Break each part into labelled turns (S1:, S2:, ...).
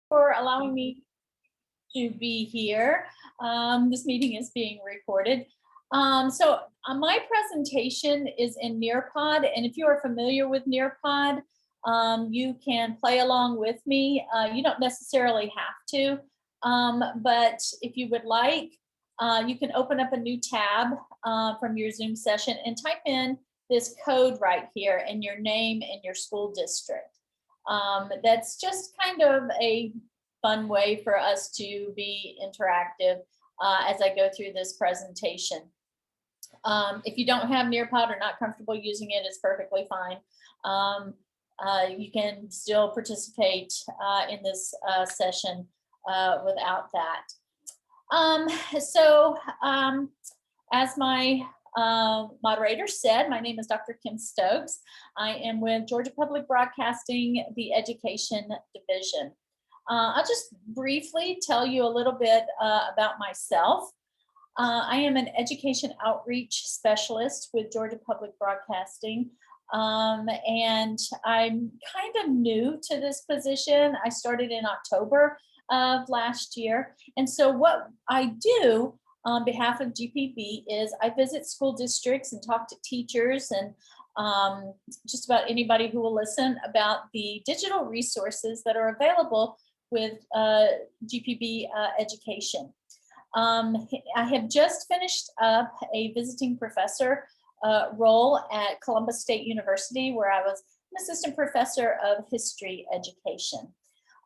S1: for allowing me to be here. This meeting is being recorded. My presentation is in Nearpod, and if you are familiar with Nearpod, you can play along with me. You don't necessarily have to, but if you would like, you can open up a new tab from your Zoom session and type in this code right here and your name and your school district. That's just kind of a fun way for us to be interactive as I go through this presentation. If you don't have Nearpod or not comfortable using it, it's perfectly fine. You can still participate in this session without that. As my moderator said, my name is Dr. Kim Stokes. I am with Georgia Public Broadcasting, the Education Division. I'll just briefly tell you a little bit about myself. I am an education outreach specialist with Georgia Public Broadcasting, and I'm kind of new to this position. I started in October of last year, and so what I do on behalf of GPB is I visit school districts and talk to teachers and just about anybody who will listen about the digital resources that are available with GPB education. I have just finished up a visiting professor role at Columbus State University, where I was an assistant professor of history education.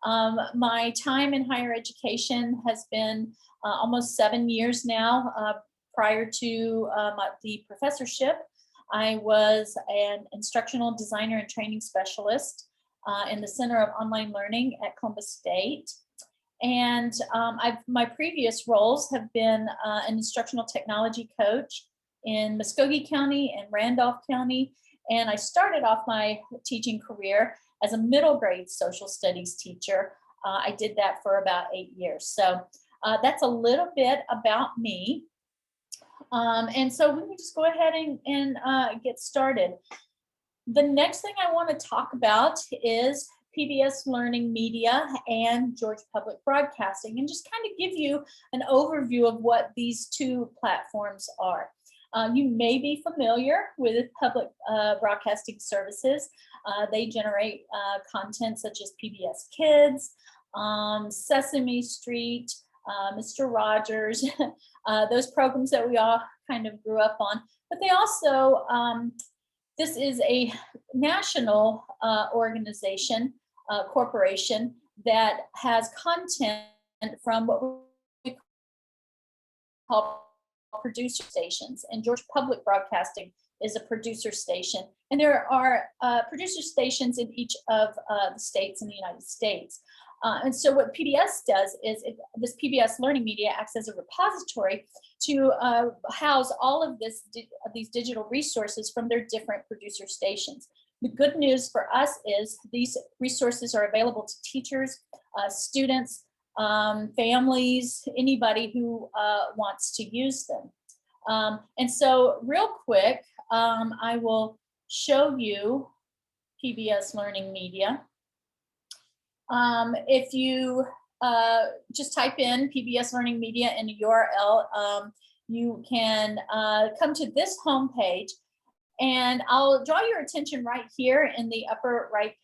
S1: My time in higher education has been almost 7 years now. Prior to the professorship, I was an instructional designer and training specialist in the Center of Online Learning at Columbus State. And my previous roles have been an instructional technology coach in Muskogee County and Randolph County. And I started off my teaching career as a middle grade social studies teacher. I did that for about 8 years. So that's a little bit about me. And so we can just go ahead and get started. The next thing I want to talk about is PBS Learning Media and Georgia Public Broadcasting, and just kind of give you an overview of what these two platforms are. You may be familiar with public broadcasting services. They generate content such as PBS Kids, Sesame Street, Mr. Rogers, those programs that we all kind of grew up on. But they also, this is a national organization, corporation that has content from what we call producer stations, and Georgia Public Broadcasting is a producer station, and there are producer stations in each of the states in the United States. And so what PBS does is this PBS Learning Media acts as a repository to house all of these digital resources from their different producer stations. The good news for us is these resources are available to teachers, students, families, anybody who wants to use them. And so real quick, I will show you PBS Learning Media. If you just type in PBS Learning Media in a URL, you can come to this homepage, and I'll draw your attention right here in the upper right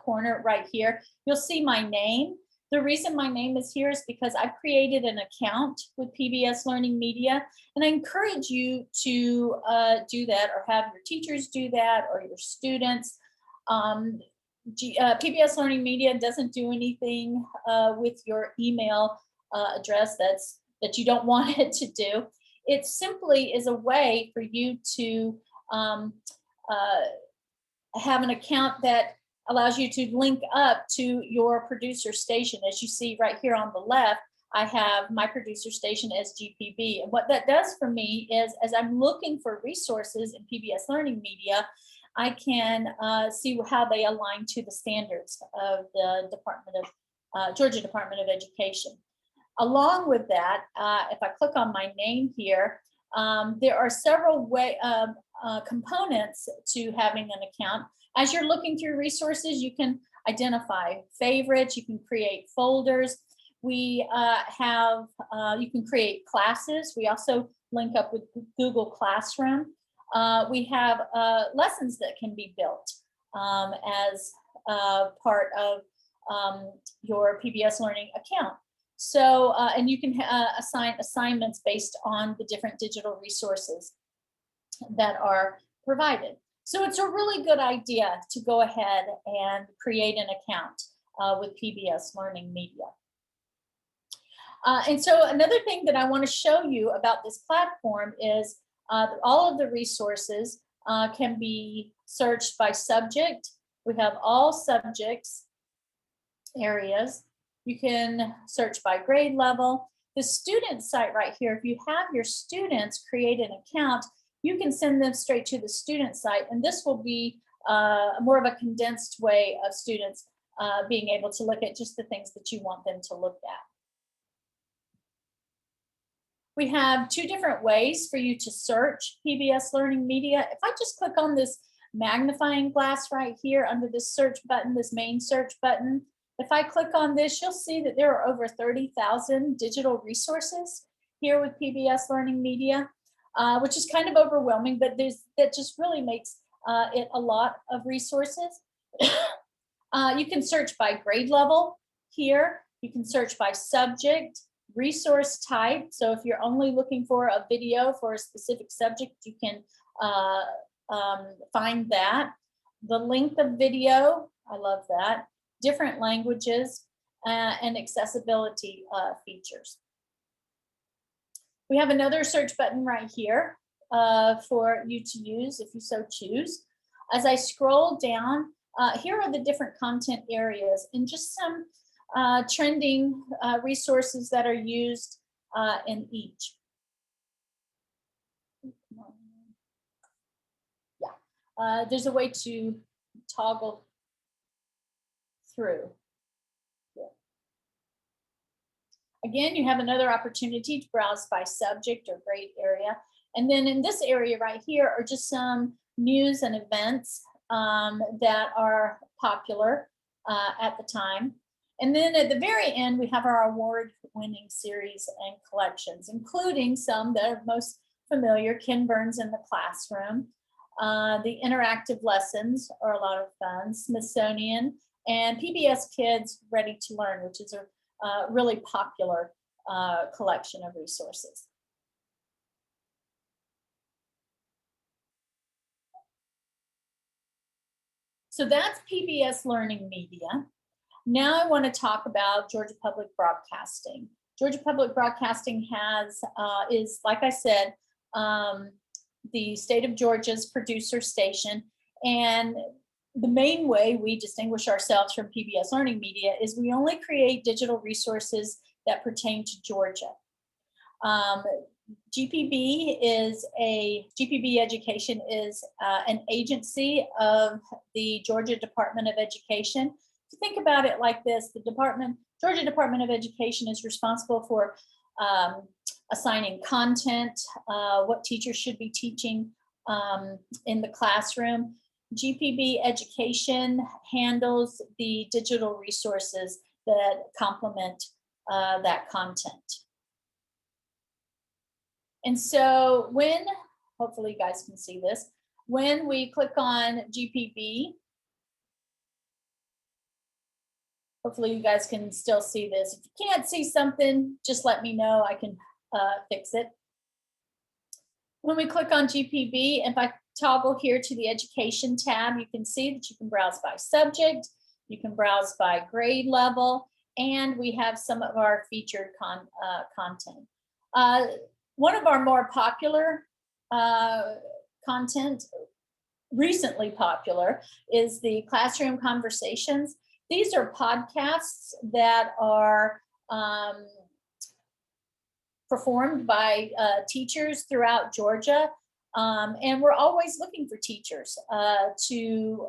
S1: corner right here. You'll see my name. The reason my name is here is because I've created an account with PBS Learning Media, and I encourage you to do that, or have your teachers do that, or your students. PBS Learning Media doesn't do anything with your email address that you don't want it to do. It simply is a way for you to have an account that allows you to link up to your producer station. As you see right here on the left, I have my producer station as GPB. And what that does for me is, as I'm looking for resources in PBS Learning Media, I can see how they align to the standards of the Georgia Department of Education. Along with that, if I click on my name here, there are several components to having an account. As you're looking through resources, you can identify favorites. You can create folders. We you can create classes. We also link up with Google Classroom. We have lessons that can be built as part of your PBS Learning account. So, and you can assign assignments based on the different digital resources that are provided. So it's a really good idea to go ahead and create an account with PBS Learning Media. And so another thing that I want to show you about this platform is all of the resources can be searched by subject. We have all subjects areas. You can search by grade level. The student site right here, if you have your students create an account, you can send them straight to the student site, and this will be more of a condensed way of students being able to look at just the things that you want them to look at. We have two different ways for you to search PBS Learning Media. If I just click on this magnifying glass right here under this search button, this main search button, if I click on this, you'll see that there are over 30,000 digital resources here with PBS Learning Media, which is kind of overwhelming, but that just really makes it a lot of resources. You can search by grade level here. You can search by subject, resource type. So if you're only looking for a video for a specific subject, you can find that. The length of video, I love that. Different languages and accessibility features. We have another search button right here for you to use if you so choose. As I scroll down, here are the different content areas and just some trending resources that are used in each. Yeah, there's a way to toggle through. Yeah. Again, you have another opportunity to browse by subject or grade area. And then in this area right here are just some news and events that are popular at the time. And then at the very end, we have our award-winning series and collections, including some that are most familiar, Ken Burns in the Classroom. The interactive lessons are a lot of fun, Smithsonian, and PBS Kids Ready to Learn, which is a really popular collection of resources. So that's PBS Learning Media. Now I want to talk about Georgia Public Broadcasting. Georgia Public Broadcasting is, like I said, the state of Georgia's producer station. And the main way we distinguish ourselves from PBS Learning Media is we only create digital resources that pertain to Georgia. GPB Education is an agency of the Georgia Department of Education. To think about it like this, the Georgia Department of Education is responsible for assigning content, what teachers should be teaching in the classroom. GPB Education handles the digital resources that complement that content. And so hopefully you guys can see this, when we click on GPB, hopefully you guys can still see this. If you can't see something, just let me know, I can fix it. When we click on GPB, if I toggle here to the Education tab, you can see that you can browse by subject, you can browse by grade level, and we have some of our featured content. One of our more popular content, recently popular, is the Classroom Conversations. These are podcasts that are performed by teachers throughout Georgia. And we're always looking for teachers to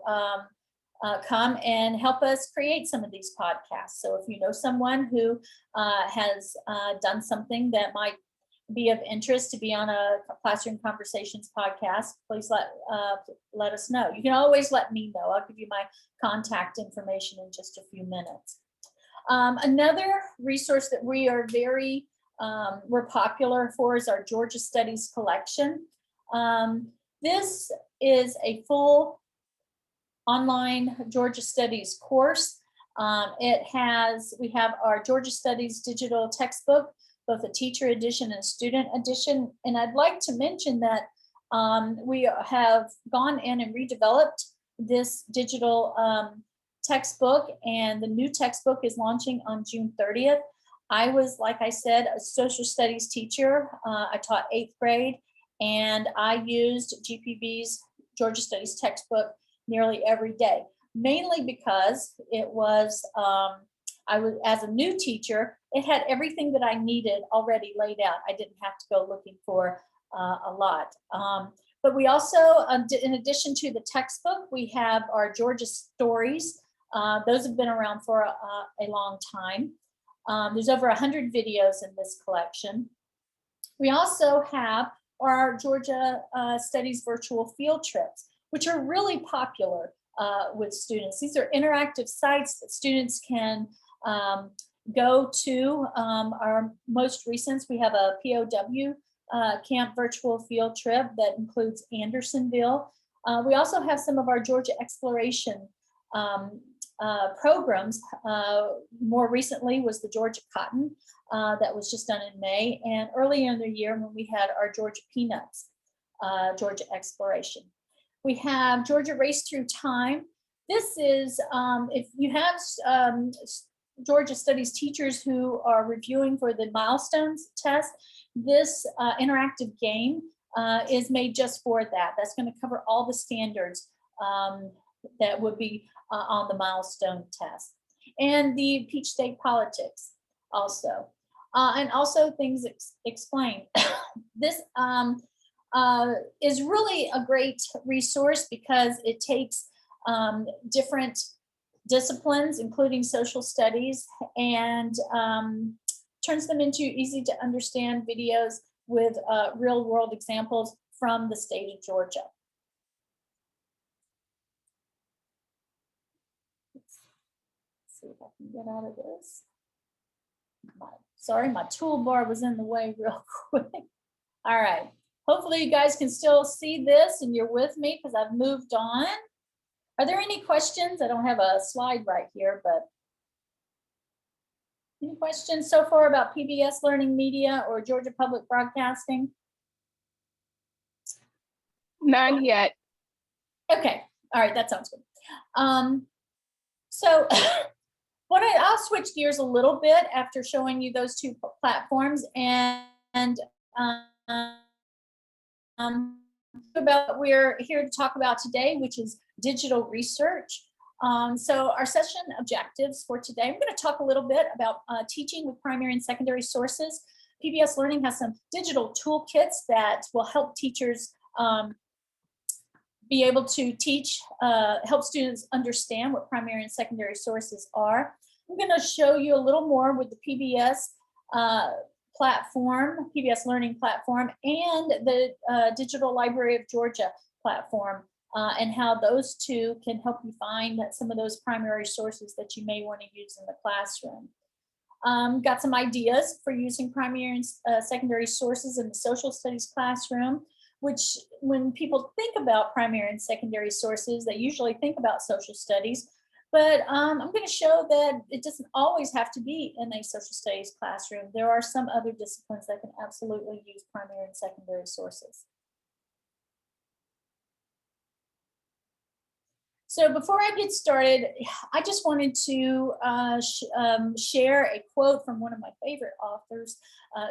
S1: come and help us create some of these podcasts. So if you know someone who has done something that might be of interest to be on a Classroom Conversations podcast, please let us know. You can always let me know. I'll give you my contact information in just a few minutes. Another resource that we are we're popular for is our Georgia Studies collection. This is a full online Georgia Studies course. We have our Georgia Studies digital textbook, both a teacher edition and student edition. And I'd like to mention that we have gone in and redeveloped this digital textbook, and the new textbook is launching on June 30th. I was, like I said, a social studies teacher. I taught 8th grade, and I used GPB's Georgia Studies textbook nearly every day, mainly because it was, as a new teacher, it had everything that I needed already laid out. I didn't have to go looking for a lot. But we also, in addition to the textbook, we have our Georgia stories. Those have been around for a long time. There's over 100 videos in this collection. We also have our Georgia Studies virtual field trips, which are really popular with students. These are interactive sites that students can go to. Our most recent, we have a POW camp virtual field trip that includes Andersonville. We also have some of our Georgia exploration programs. More recently was the Georgia Cotton that was just done in May, and earlier in the year when we had our Georgia Peanuts Georgia exploration. We have Georgia Race Through Time. This is, if you have Georgia Studies teachers who are reviewing for the milestones test, this interactive game is made just for that. That's going to cover all the standards that would be on the milestone test. And the Peach State Politics also. And also things explained. This is really a great resource because it takes different disciplines, including social studies, and turns them into easy to understand videos with real world examples from the state of Georgia. Let's see if I can get out of this. Sorry, my toolbar was in the way real quick. All right. Hopefully you guys can still see this and you're with me because I've moved on. Are there any questions? I don't have a slide right here, but any questions so far about PBS Learning Media or Georgia Public Broadcasting?
S2: None yet.
S1: Okay, all right, that sounds good. So I'll switch gears a little bit after showing you those two platforms and about what we're here to talk about today, which is digital research. So our session objectives for today, I'm going to talk a little bit about teaching with primary and secondary sources. PBS Learning has some digital toolkits that will help teachers be able to teach, help students understand what primary and secondary sources are. I'm going to show you a little more with the PBS platform, PBS Learning platform, and the Digital Library of Georgia platform, and how those two can help you find some of those primary sources that you may want to use in the classroom. Got some ideas for using primary and secondary sources in the social studies classroom, which when people think about primary and secondary sources, they usually think about social studies. But I'm going to show that it doesn't always have to be in a social studies classroom. There are some other disciplines that can absolutely use primary and secondary sources. So before I get started, I just wanted to share a quote from one of my favorite authors,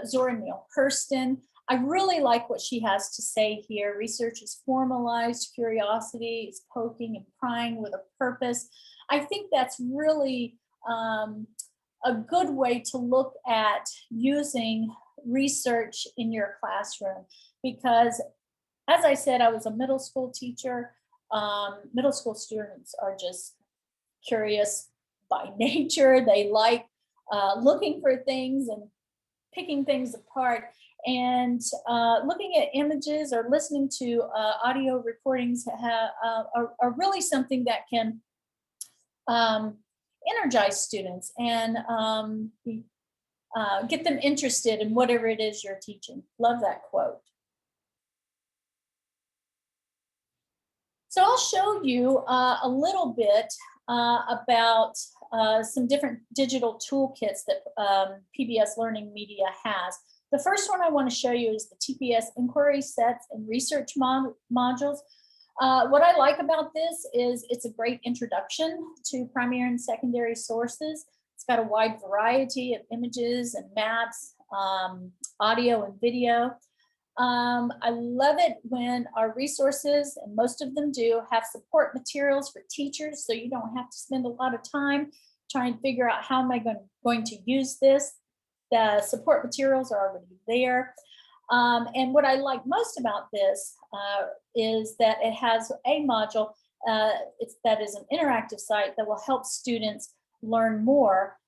S1: Zora Hurston. I really like what she has to say here. Research is formalized, curiosity is poking and prying with a purpose. I think that's really a good way to look at using research in your classroom, because as I said, I was a middle school teacher. Middle school students are just curious by nature. They like looking for things and picking things apart. And looking at images or listening to audio recordings are really something that can energize students and get them interested in whatever it is you're teaching. Love that quote. So I'll show you a little bit about some different digital toolkits that PBS Learning Media has. The first one I want to show you is the TPS inquiry sets and research modules. What I like about this is it's a great introduction to primary and secondary sources. It's got a wide variety of images and maps, audio and video. I love it when our resources, and most of them do, have support materials for teachers, so you don't have to spend a lot of time trying to figure out how am I going to use this. The support materials are already there. And what I like most about this is that it has a module that is an interactive site that will help students learn more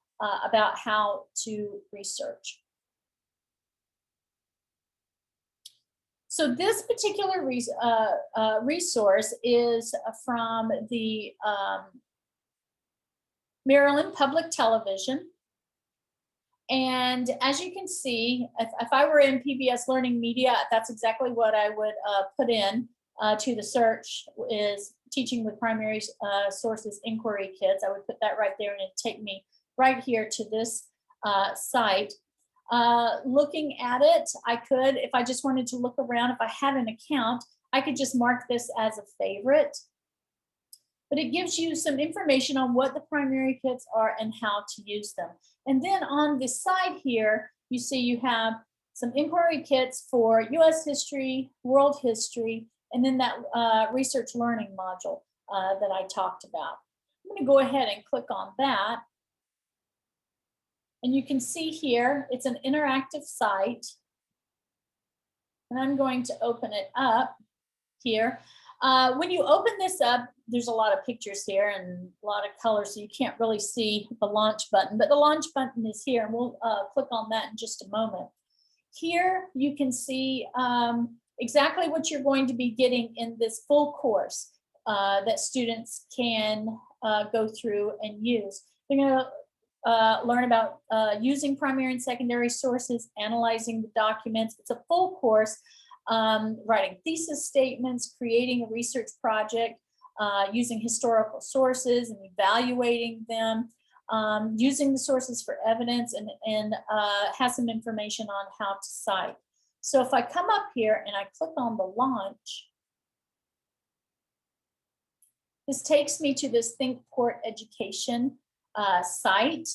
S1: about how to research. So this particular resource is from the Maryland Public Television. And as you can see, if I were in PBS Learning Media, that's exactly what I would put in to the search, is teaching with primary sources inquiry kits. I would put that right there and it'd take me right here to this site. Looking at it, I could, if I just wanted to look around, if I had an account, I could just mark this as a favorite. But it gives you some information on what the primary kits are and how to use them. And then on the side here, you see you have some inquiry kits for US history, world history, and then that research learning module that I talked about. I'm going to go ahead and click on that. And you can see here, it's an interactive site. And I'm going to open it up here. When you open this up, there's a lot of pictures here and a lot of colors, so you can't really see the launch button, but the launch button is here, and we'll click on that in just a moment. Here you can see exactly what you're going to be getting in this full course that students can go through and use. They're going to learn about using primary and secondary sources, analyzing the documents. It's a full course. Writing thesis statements, creating a research project, using historical sources and evaluating them, using the sources for evidence, and has some information on how to cite. So if I come up here and I click on the launch, this takes me to this ThinkPort Education site.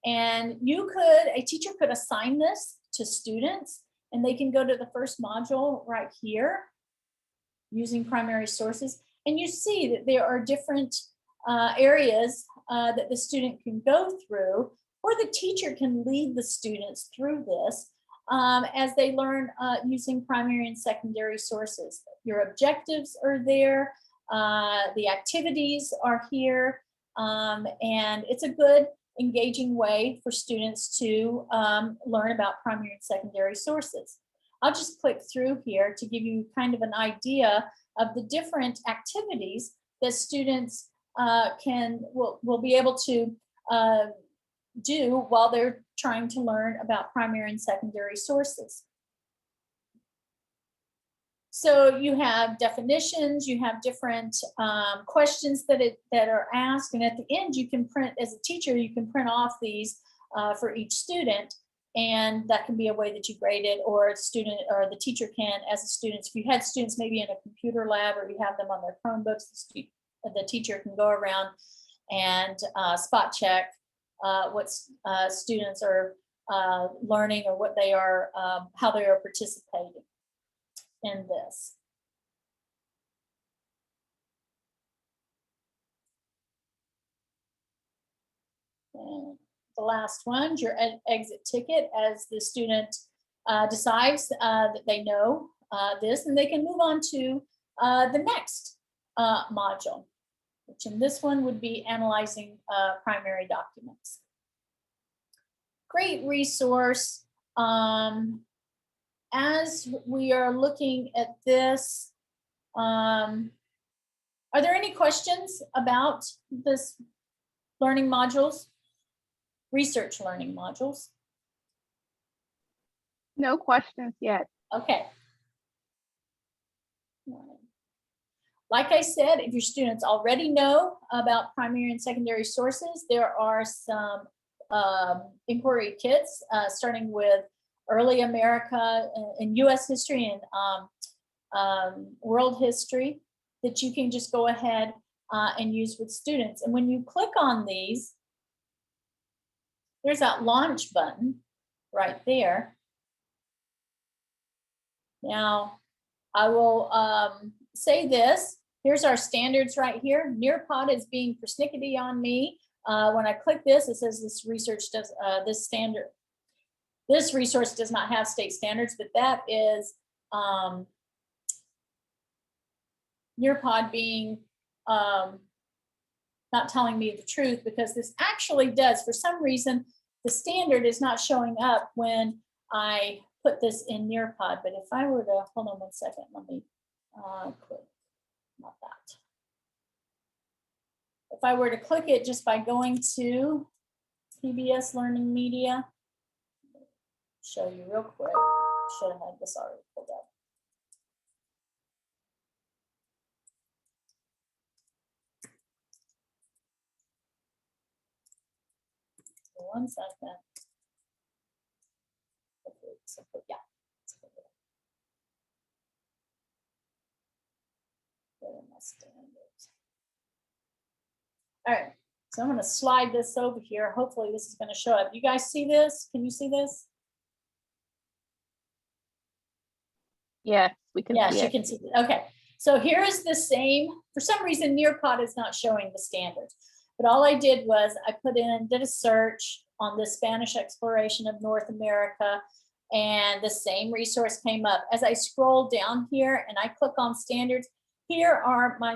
S1: And a teacher could assign this to students, and they can go to the first module right here, using primary sources. And you see that there are different areas that the student can go through, or the teacher can lead the students through this as they learn using primary and secondary sources. Your objectives are there, the activities are here, and it's a good engaging way for students to learn about primary and secondary sources. I'll just click through here to give you kind of an idea of the different activities that students will be able to do while they're trying to learn about primary and secondary sources. So you have definitions, you have different questions that are asked, and at the end you can print, as a teacher, you can print off these for each student, and that can be a way that you grade it, or a student or the teacher can, as a student, if you had students maybe in a computer lab or you have them on their Chromebooks, the teacher can go around and spot check what students are learning, or what they are, how they are participating in this. And the last one, your exit ticket, as the student decides that they know this, and they can move on to the next module, which in this one would be analyzing primary documents. Great resource. as we are looking at this, are there any questions about this learning modules, research learning modules?
S2: No questions yet.
S1: Okay. Like I said, if your students already know about primary and secondary sources, there are some inquiry kits starting with early America and US history and world history that you can just go ahead and use with students. And when you click on these, there's that launch button right there. Now, I will say this. Here's our standards right here. Nearpod is being persnickety on me. When I click this, it says this research does this resource does not have state standards, but that is Nearpod being not telling me the truth, because this actually does. For some reason, the standard is not showing up when I put this in Nearpod. But if I were to, hold on one second, let me click, not that. If I were to click it just by going to PBS Learning Media, show you real quick, should have had this already pulled up. One second. Yeah. All right, so I'm going to slide this over here. Hopefully this is going to show up. You guys see this? Can you see this?
S2: Yes, we can see it.
S1: Yes, you can see it. Okay, so here is the same. For some reason, Nearpod is not showing the standards. But all I did was I did a search on the Spanish exploration of North America, and the same resource came up. As I scroll down here and I click on standards, here are my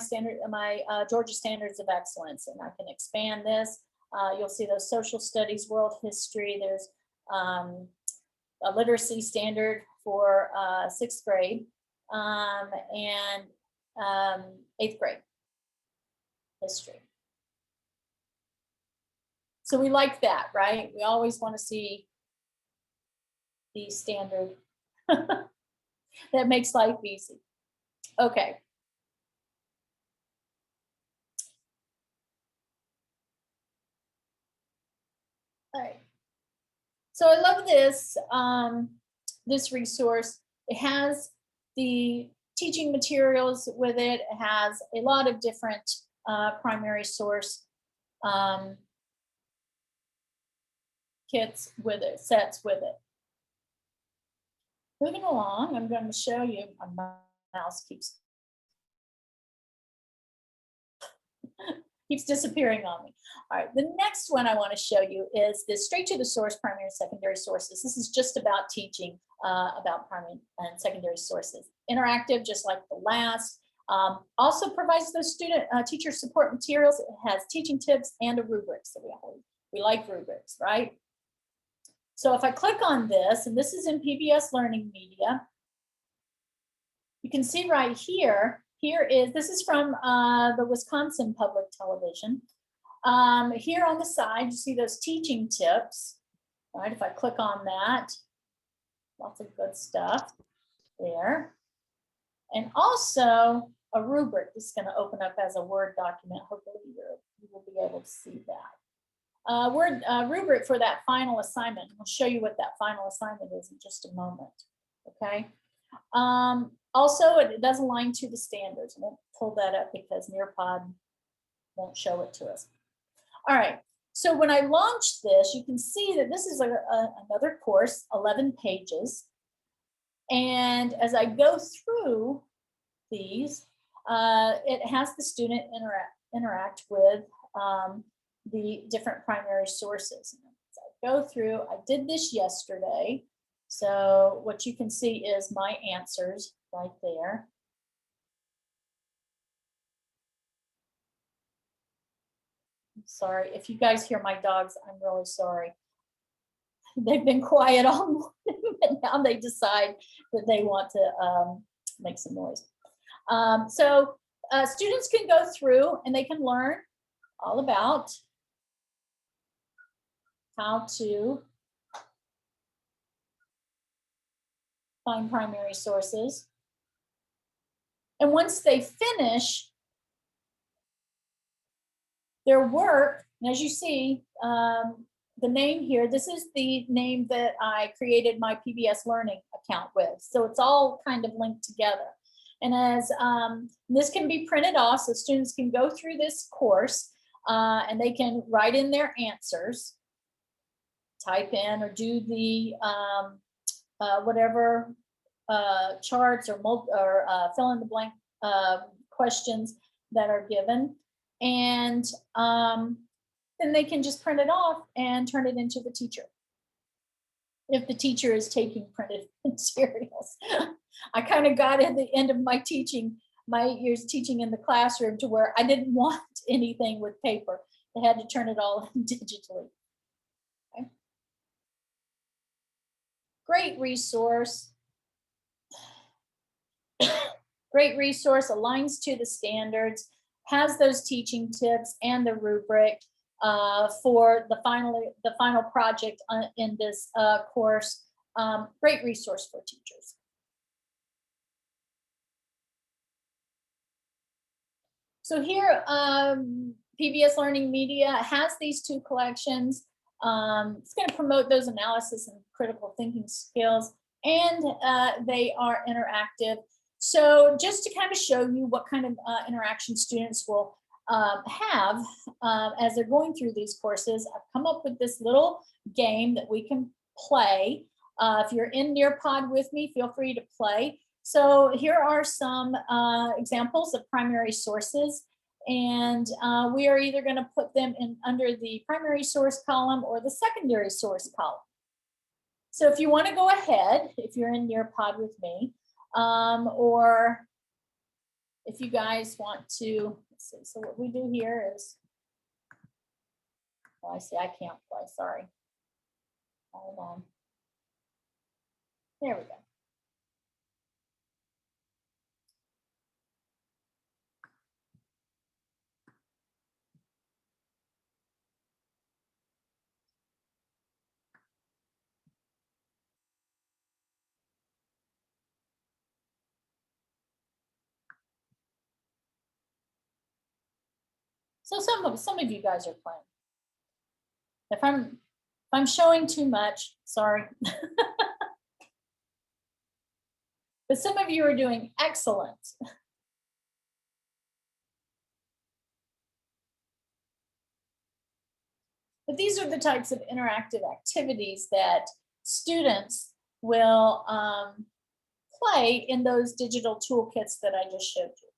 S1: Georgia Standards of Excellence, and I can expand this. You'll see those social studies, world history. There's a literacy standard for 6th grade and 8th grade history. So we like that, right? We always want to see the standard. That makes life easy. Okay. All right. So I love this, this resource. It has the teaching materials with it. It has a lot of different primary source kits with it, sets with it. Moving along, I'm going to show you, my mouse keeps disappearing on me. All right, the next one I want to show you is the straight to the source primary and secondary sources. This is just about teaching about primary and secondary sources. Interactive, just like the last. Also provides those teacher support materials. It has teaching tips and a rubric. So we like rubrics, right? So if I click on this, and this is in PBS Learning Media, you can see right here, this is from the Wisconsin Public Television. Here on the side, you see those teaching tips, right? If I click on that, lots of good stuff there. And also a rubric. This is going to open up as a Word document. Hopefully you will be able to see that. Rubric for that final assignment. I'll show you what that final assignment is in just a moment. Okay. Also, it does align to the standards. I won't pull that up because Nearpod won't show it to us. All right. So when I launched this, you can see that this is another course, 11 pages. And as I go through these, it has the student interact with the different primary sources. As I go through, I did this yesterday. So what you can see is my answers right there. I'm sorry, if you guys hear my dogs, I'm really sorry. they've been quiet all morning, and now they decide that they want to make some noise. So students can go through and they can learn all about how to find primary sources. And once they finish their work, and as you see, the name here, this is the name that I created my PBS Learning account with. So it's all kind of linked together. And as this can be printed off, so students can go through this course and they can write in their answers, type in or do the whatever charts or fill in the blank questions that are given. And then they can just print it off and turn it into the teacher, if the teacher is taking printed materials. I kind of got at the end of my teaching, my 8 years teaching in the classroom, to where I didn't want anything with paper. They had to turn it all in digitally. Okay. Great resource. Great resource, aligns to the standards, has those teaching tips and the rubric for the final project in this course. Great resource for teachers. So here, PBS Learning Media has these two collections. It's going to promote those analysis and critical thinking skills, and they are interactive. So just to kind of show you what kind of interaction students will have as they're going through these courses, I've come up with this little game that we can play. If you're in Nearpod with me, feel free to play. So here are some examples of primary sources, and we are either going to put them in under the primary source column or the secondary source column. So if you want to go ahead, if you're in Nearpod with me, or if you guys want to, let's see, so what we do here is, oh, I see, I can't play, sorry. Hold on. There we go. So some of you guys are playing. If I'm showing too much, sorry. But some of you are doing excellent. But these are the types of interactive activities that students will play in those digital toolkits that I just showed you.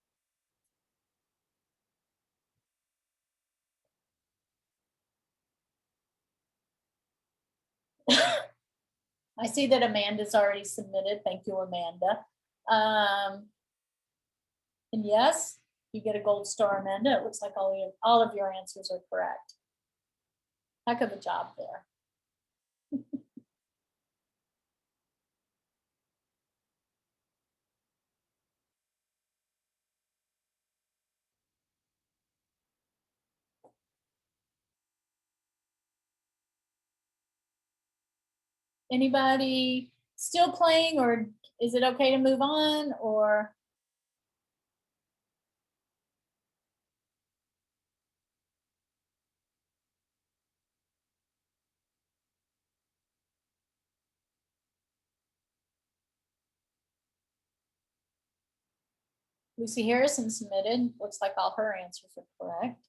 S1: I see that Amanda's already submitted. Thank you, Amanda. And yes, you get a gold star, Amanda. It looks like all of your answers are correct. Heck of a job there. Anybody still playing, or is it okay to move on, or? Lucy Harrison submitted. Looks like all her answers are correct.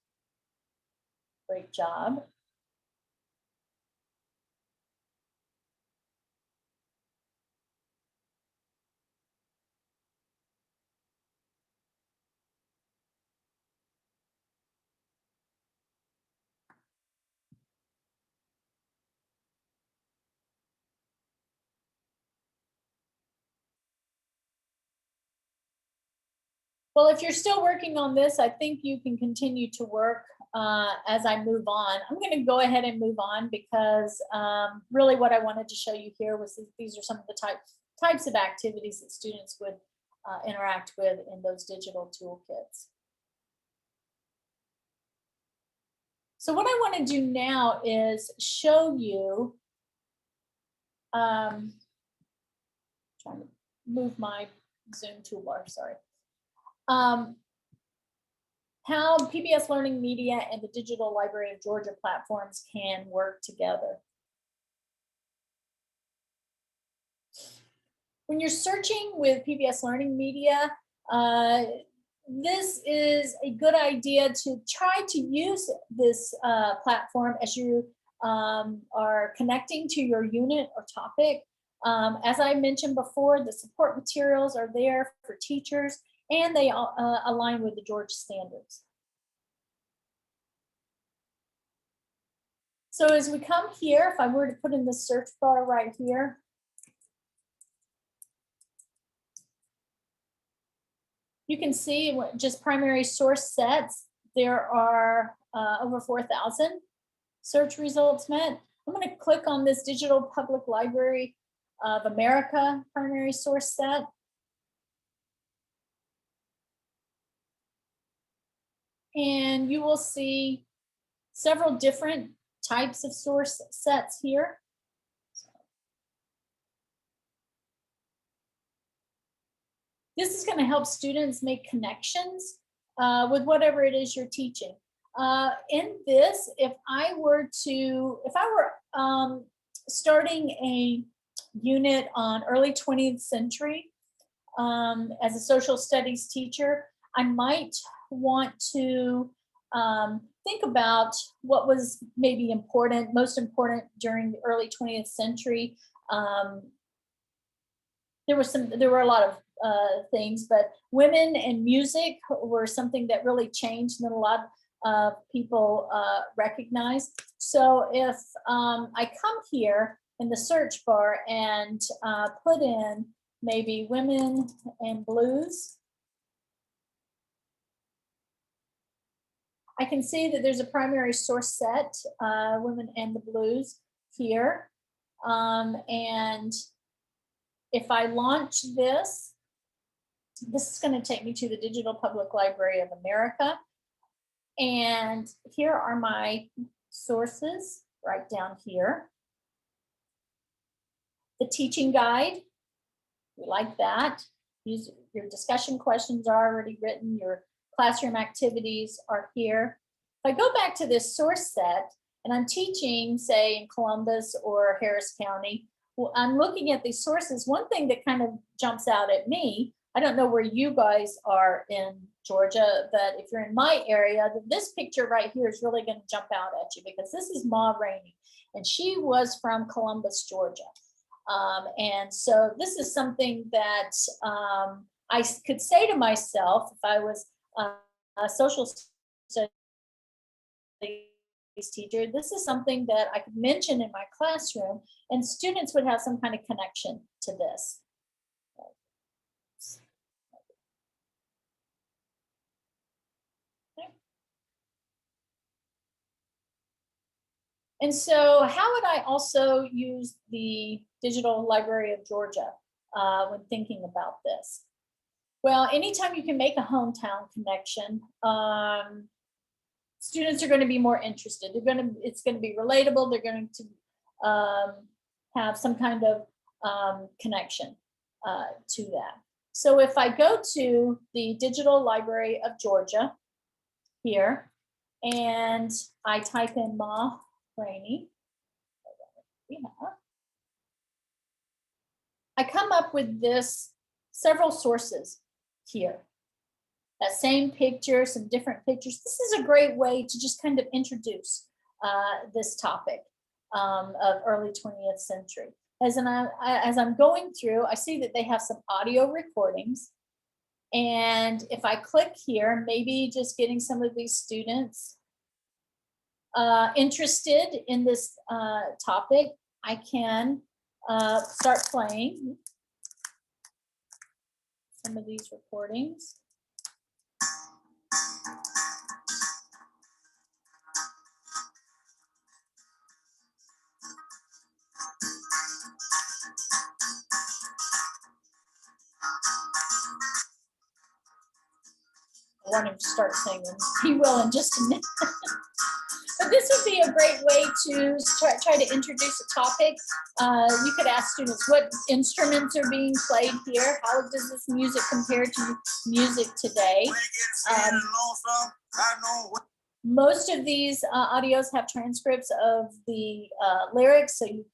S1: Great job. Well, if you're still working on this, I think you can continue to work as I move on. I'm going to go ahead and move on because really what I wanted to show you here was that these are some of the types of activities that students would interact with in those digital toolkits. So what I want to do now is show you, trying to move my Zoom toolbar, sorry. How PBS Learning Media and the Digital Library of Georgia platforms can work together. When you're searching with PBS Learning Media, this is a good idea to try to use this platform as you are connecting to your unit or topic. As I mentioned before, the support materials are there for teachers, and they align with the Georgia standards. So as we come here, if I were to put in the search bar right here, you can see just primary source sets. There are over 4,000 search results met. I'm going to click on this Digital Public Library of America primary source set. And you will see several different types of source sets here. This is going to help students make connections with whatever it is you're teaching. In this, if I were starting a unit on early 20th century as a social studies teacher, I might want to think about what was maybe most important during the early 20th century. There were a lot of things, but women and music were something that really changed and a lot of people recognized. So if I come here in the search bar and put in maybe women and blues, I can see that there's a primary source set, women and the blues here. And if I launch this is going to take me to the Digital Public Library of America. And here are my sources right down here. The teaching guide, we like that. Your discussion questions are already written. Your classroom activities are here. If I go back to this source set and I'm teaching, say, in Columbus or Harris County, well, I'm looking at these sources. One thing that kind of jumps out at me, I don't know where you guys are in Georgia, but if you're in my area, this picture right here is really going to jump out at you because this is Ma Rainey, and she was from Columbus, Georgia. And so this is something that I could say to myself if I was a social studies teacher, this is something that I could mention in my classroom and students would have some kind of connection to this. Okay. And so how would I also use the Digital Library of Georgia when thinking about this? Well, anytime you can make a hometown connection, students are going to be more interested. It's going to be relatable. They're going to have some kind of connection to that. So if I go to the Digital Library of Georgia here, and I type in Ma Rainey, I come up with several sources here. That same picture, some different pictures. This is a great way to just kind of introduce this topic of early 20th century. As I'm going through, I see that they have some audio recordings. And if I click here, maybe just getting some of these students interested in this topic, I can start playing some of these recordings. want him to start singing. He will in just a minute. But this would be a great way to try to introduce a topic. You could ask students what instruments are being played here. How does this music compare to music today? Most of these audios have transcripts of the lyrics, so you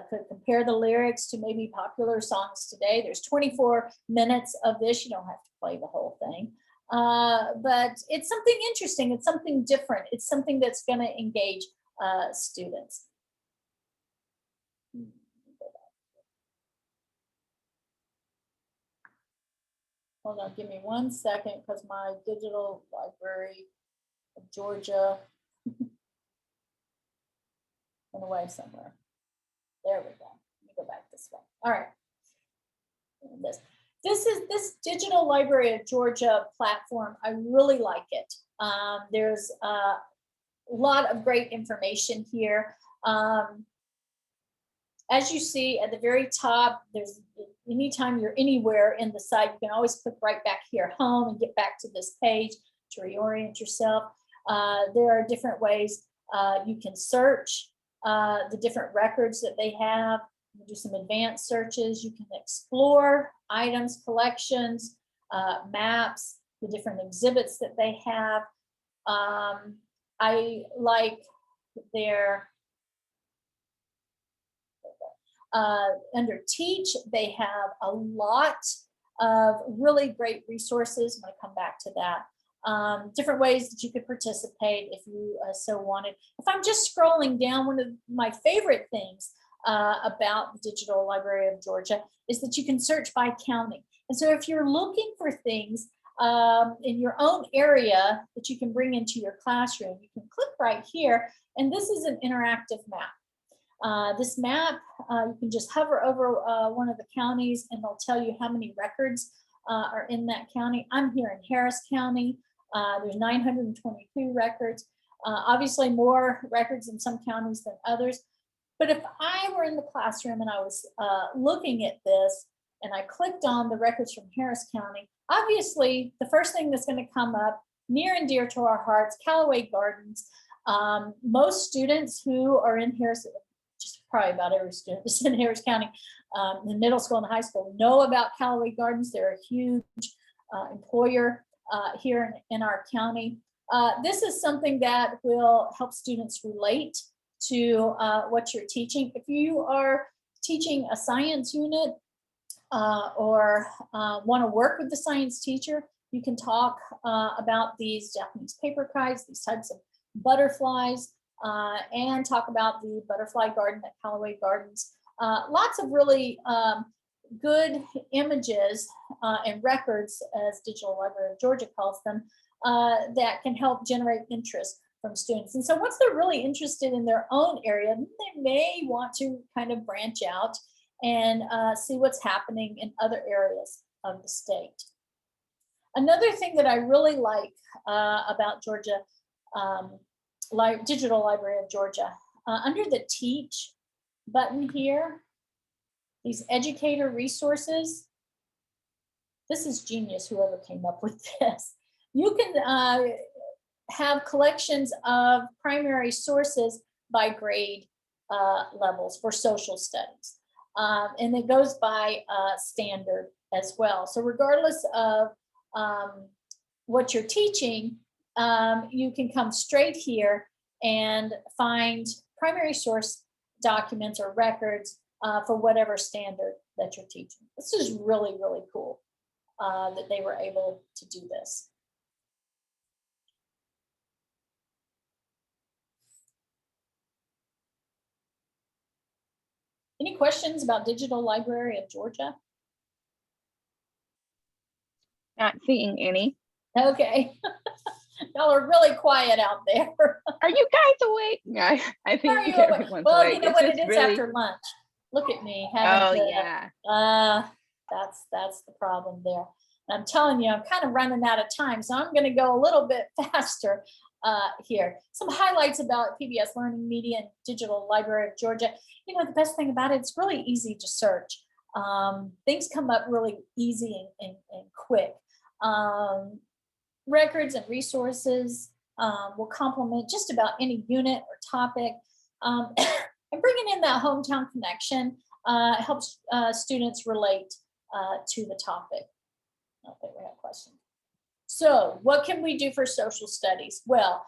S1: could compare the lyrics to maybe popular songs today. There's 24 minutes of this. You don't have to play the whole thing. But it's something interesting. It's something different. It's something that's going to engage students. Hold on, give me 1 second because my digital library of Georgia went away somewhere. There we go. Let me go back this way. All right. This Digital Library of Georgia platform, I really like it. There's a lot of great information here. As you see at the very top, there's anytime you're anywhere in the site, you can always click right back here, home, and get back to this page to reorient yourself. There are different ways you can search the different records that they have. You can do some advanced searches. You can explore items, collections, maps, the different exhibits that they have. I like their under Teach, they have a lot of really great resources. I'm going to come back to that. Different ways that you could participate if you so wanted. If I'm just scrolling down, one of my favorite things about the Digital Library of Georgia is that you can search by county. And so if you're looking for things in your own area that you can bring into your classroom, you can click right here, and this is an interactive map. This map, you can just hover over one of the counties and they'll tell you how many records are in that county. I'm here in Harris County. There's 922 records. Obviously more records in some counties than others. But if I were in the classroom and I was looking at this and I clicked on the records from Harris County, obviously the first thing that's going to come up, near and dear to our hearts, Callaway Gardens. Most students who are in Harris, just probably about every student that's in Harris County, in middle school and high school, know about Callaway Gardens. They're a huge employer here in our county. This is something that will help students relate to what you're teaching. If you are teaching a science unit or want to work with the science teacher, you can talk about these Japanese paper kites, these types of butterflies, and talk about the butterfly garden at Callaway Gardens. Lots of really good images and records, as Digital Library of Georgia calls them, that can help generate interest from students. And so once they're really interested in their own area, they may want to kind of branch out and see what's happening in other areas of the state. Another thing that I really like about Georgia, Digital Library of Georgia, under the Teach button here, these Educator Resources, this is genius, whoever came up with this. You can have collections of primary sources by grade levels for social studies. And it goes by standard as well. So regardless of what you're teaching, you can come straight here and find primary source documents or records for whatever standard that you're teaching. This is really, really cool that they were able to do this. Any questions about Digital Library of Georgia?
S2: Not seeing any.
S1: Okay. Y'all are really quiet out there.
S2: Are you guys awake? Yeah, I think everyone's
S1: well,
S2: awake.
S1: You know what it is really... after lunch. Look at me.
S2: Yeah.
S1: That's the problem there. And I'm telling you, I'm kind of running out of time, so I'm going to go a little bit faster here. Some highlights about PBS Learning Media and Digital Library of Georgia. You know, the best thing about it, it's really easy to search. Things come up really easy and quick. records and resources will complement just about any unit or topic. And bringing in that hometown connection helps students relate to the topic. I don't think we have questions. So what can we do for social studies? Well,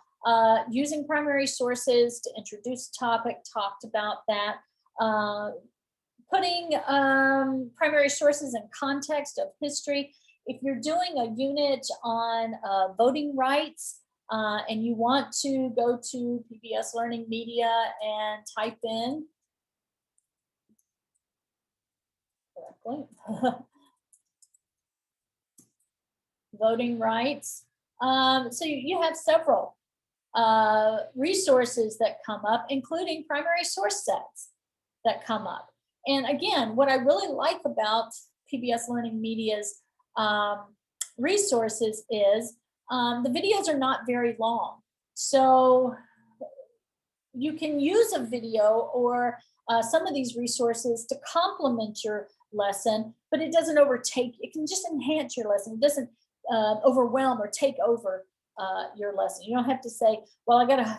S1: using primary sources to introduce the topic, talked about that. Putting primary sources in context of history. If you're doing a unit on voting rights and you want to go to PBS Learning Media and type in voting rights. So you have several resources that come up, including primary source sets that come up. And again, what I really like about PBS Learning Media's resources is the videos are not very long. So you can use a video or some of these resources to complement your lesson, but it doesn't overtake, it can just enhance your lesson. It doesn't overwhelm or take over your lesson. You don't have to say, well, I got to,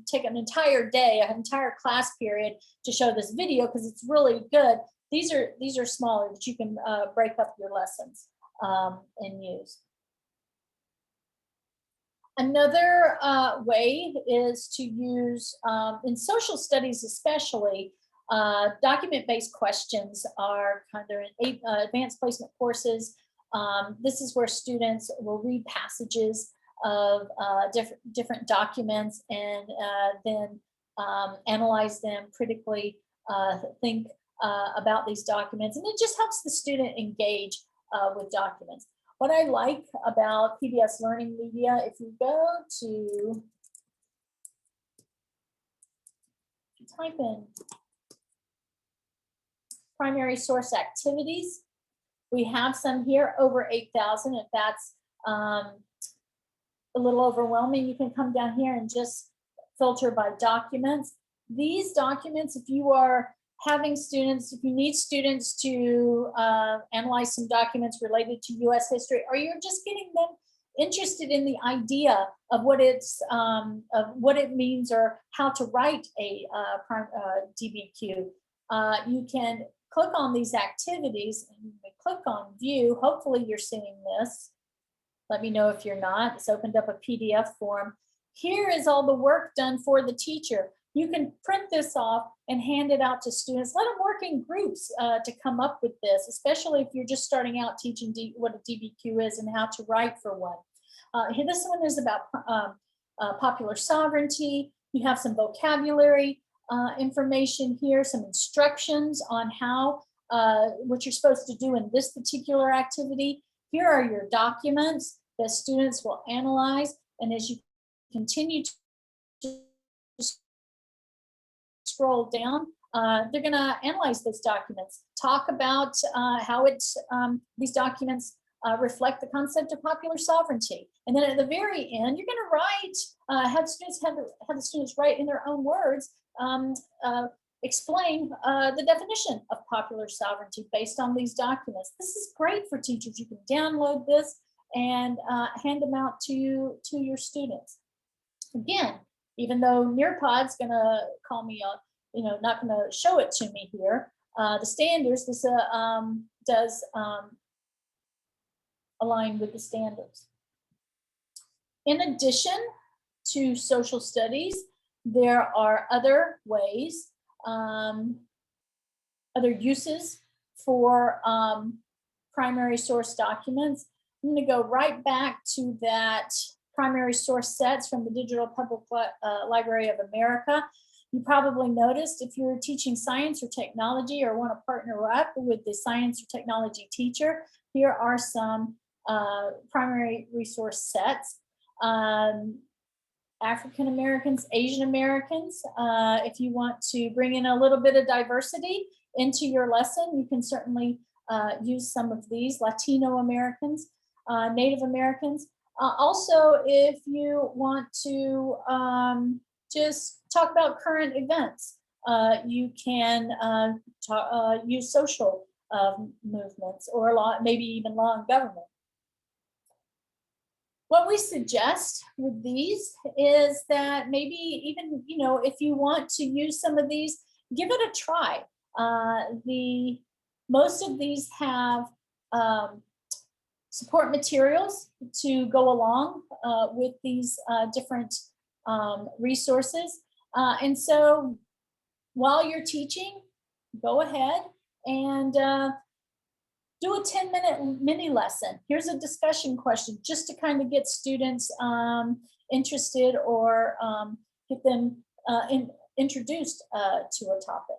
S1: take an entire day, an entire class period to show this video because it's really good. These are smaller that you can break up your lessons and use. Another way is to use, in social studies especially, document-based questions are kind of in advanced placement courses. This is where students will read passages of different documents and then analyze them critically, think about these documents, and it just helps the student engage with documents. What I like about PBS Learning Media, if you go to, type in primary source activities, we have some here, over 8,000. If that's a little overwhelming, you can come down here and just filter by documents. These documents, if you are having students, if you need students to analyze some documents related to US history, or you're just getting them interested in the idea of what it means or how to write a DBQ, you can click on these activities and click on view. Hopefully you're seeing this. Let me know if you're not. It's opened up a PDF form. Here is all the work done for the teacher. You can print this off and hand it out to students. Let them work in groups to come up with this, especially if you're just starting out teaching what a DBQ is and how to write for one. Here, this one is about popular sovereignty. You have some vocabulary information here, some instructions on how, what you're supposed to do in this particular activity. Here are your documents that students will analyze, and as you continue to scroll down, they're going to analyze those documents, talk about how these documents reflect the concept of popular sovereignty. And then at the very end, you're going to write, have the students write in their own words, explain the definition of popular sovereignty based on these documents. This is great for teachers. You can download this and hand them out to your students. Again, even though Nearpod's going to call me, not going to show it to me here, the standards, this does align with the standards. In addition to social studies, there are other ways, other uses for primary source documents. I'm going to go right back to that primary source sets from the Digital Public Library of America. You probably noticed if you're teaching science or technology or want to partner up with the science or technology teacher, here are some primary resource sets. African Americans, Asian Americans, if you want to bring in a little bit of diversity into your lesson, you can certainly use some of these. Latino Americans, Native Americans. Also, if you want to just talk about current events, you can use social movements or maybe even law and government. what we suggest with these is that maybe even, if you want to use some of these, give it a try. Most of these have support materials to go along with these different resources. And so while you're teaching, go ahead and do a 10-minute mini lesson. Here's a discussion question just to kind of get students interested or get them introduced to a topic.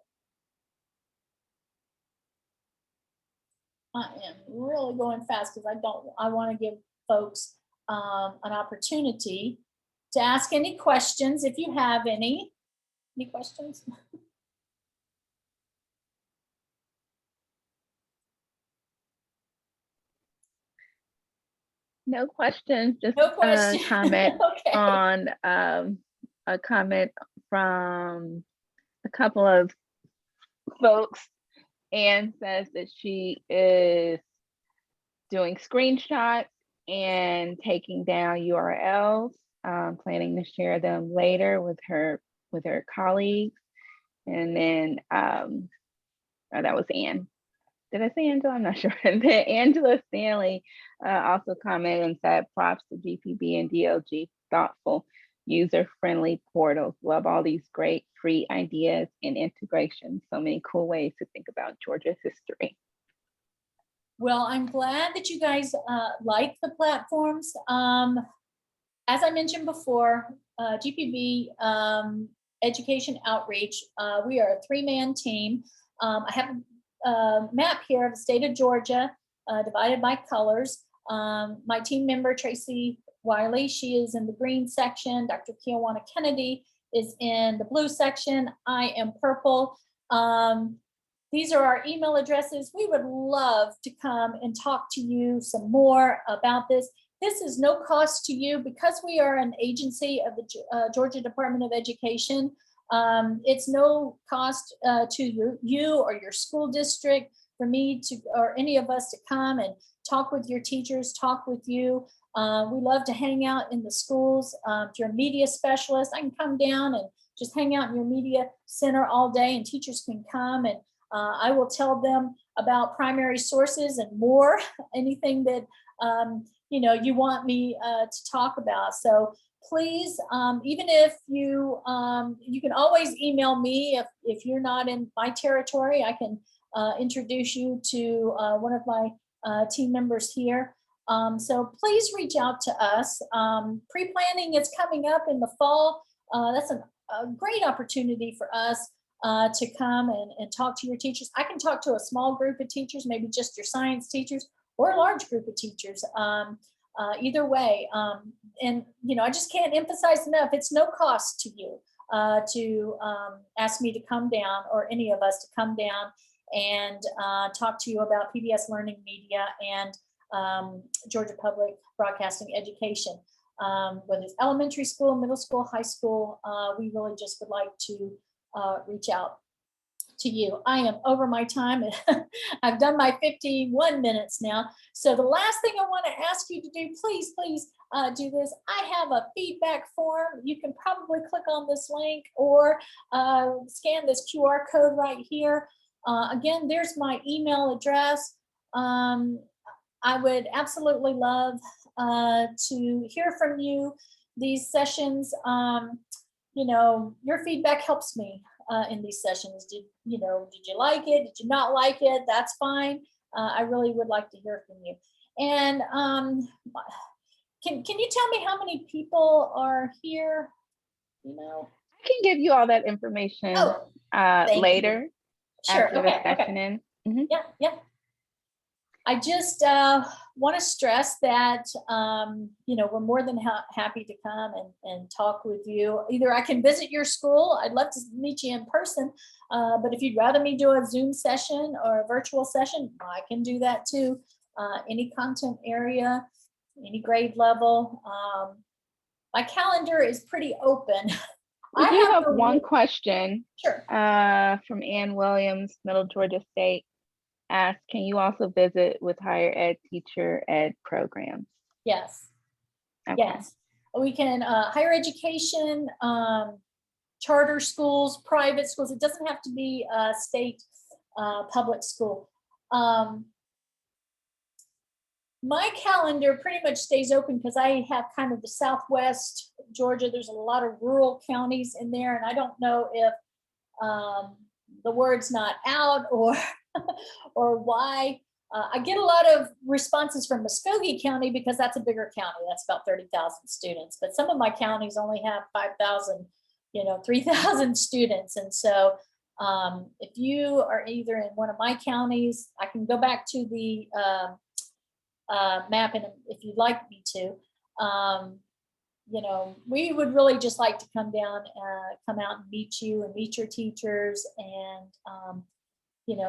S1: I am really going fast because I want to give folks an opportunity to ask any questions if you have any. Any questions?
S2: No questions, just
S1: No question.
S2: a comment
S1: Okay.
S2: on a comment from a couple of folks. Anne says that she is doing screenshots and taking down URLs, planning to share them later with her colleagues. And then oh, that was Anne. Did I say Angela? I'm not sure. And then Angela Stanley also commented and said, props to GPB and DLG, thoughtful, user-friendly portals. Love all these great free ideas and integration. So many cool ways to think about Georgia's history.
S1: Well, I'm glad that you guys like the platforms. As I mentioned before, GPB Education Outreach, we are a 3-man team. I have a map here of the state of Georgia, divided by colors. My team member, Tracy Wiley, she is in the green section. Dr. Kiwanis Kennedy is in the blue section. I am purple. These are our email addresses. We would love to come and talk to you some more about this. This is no cost to you because we are an agency of the Georgia Department of Education. It's no cost to you or your school district for me to, or any of us to come and talk with your teachers, talk with you. We love to hang out in the schools. If you're a media specialist, I can come down and just hang out in your media center all day, and teachers can come and I will tell them about primary sources and more, anything that you want me to talk about. So please, even if you can always email me if you're not in my territory, I can introduce you to one of my team members here. So please reach out to us. Pre-planning is coming up in the fall. That's a great opportunity for us to come and talk to your teachers. I can talk to a small group of teachers, maybe just your science teachers, or a large group of teachers. Either way, and I just can't emphasize enough, it's no cost to you to ask me to come down, or any of us to come down and talk to you about PBS Learning Media and Georgia Public Broadcasting Education. Whether it's elementary school, middle school, high school, we really just would like to reach out to you. I am over my time. I've done my 51 minutes now. So the last thing I want to ask you to do, please do this. I have a feedback form. You can probably click on this link or scan this QR code right here. Again, there's my email address. I would absolutely love to hear from you. These sessions, your feedback helps me in these sessions. Did you like it? Did you not like it? That's fine. I really would like to hear from you. And can you tell me how many people are here?
S2: I can give you all that information later.
S1: Sure.
S2: After the session ends. Mm-hmm.
S1: Yeah. I just want to stress that, we're more than happy to come and talk with you. Either I can visit your school. I'd love to meet you in person. But if you'd rather me do a Zoom session or a virtual session, I can do that too. Any content area, any grade level. My calendar is pretty open.
S2: We do have one question.
S1: Sure.
S2: From Ann Williams, Middle Georgia State. Ask, can you also visit with higher ed teacher ed programs?
S1: Yes.
S2: Okay.
S1: Yes, we can, higher education, charter schools, private schools. It doesn't have to be a state public school. My calendar pretty much stays open because I have kind of the Southwest Georgia. There's a lot of rural counties in there, and I don't know if the word's not out or or why. I get a lot of responses from Muskogee County because that's a bigger county. That's about 30,000 students. But some of my counties only have 5,000, 3,000 students. And so if you are either in one of my counties, I can go back to the map, and if you'd like me to, we would really just like to come down, come out and meet you and meet your teachers, and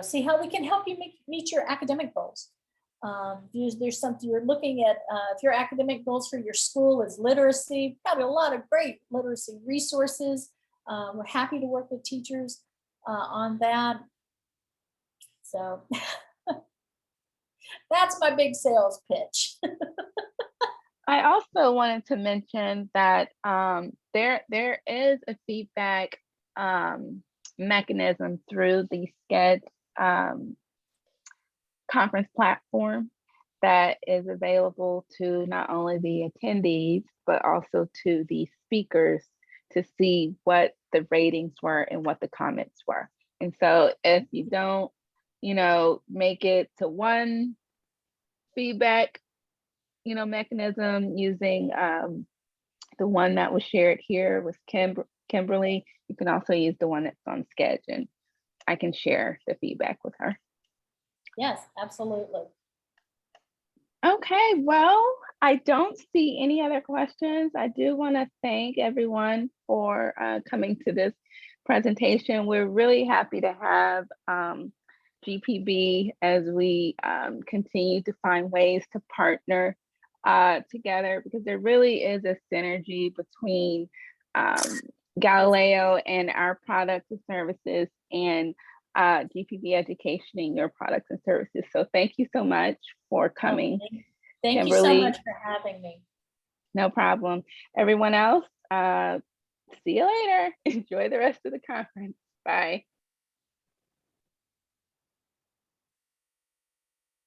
S1: see how we can help you meet your academic goals. There's something you're looking at. If your academic goals for your school is literacy, got a lot of great literacy resources. We're happy to work with teachers on that. So that's my big sales pitch.
S2: I also wanted to mention that there is a feedback mechanism through the SCED conference platform that is available to not only the attendees, but also to the speakers to see what the ratings were and what the comments were. And so if you don't, make it to one feedback, mechanism using the one that was shared here with Kimberly, you can also use the one that's on Sketch, and I can share the feedback with her.
S1: Yes, absolutely.
S2: Okay, well, I don't see any other questions. I do want to thank everyone for coming to this presentation. We're really happy to have GPB as we continue to find ways to partner together, because there really is a synergy between GALILEO and our products and services, and GPB Education and your products and services. So thank you so much for coming.
S1: Thank you so much for having me.
S2: No problem. Everyone else, see you later. Enjoy the rest of the conference. Bye.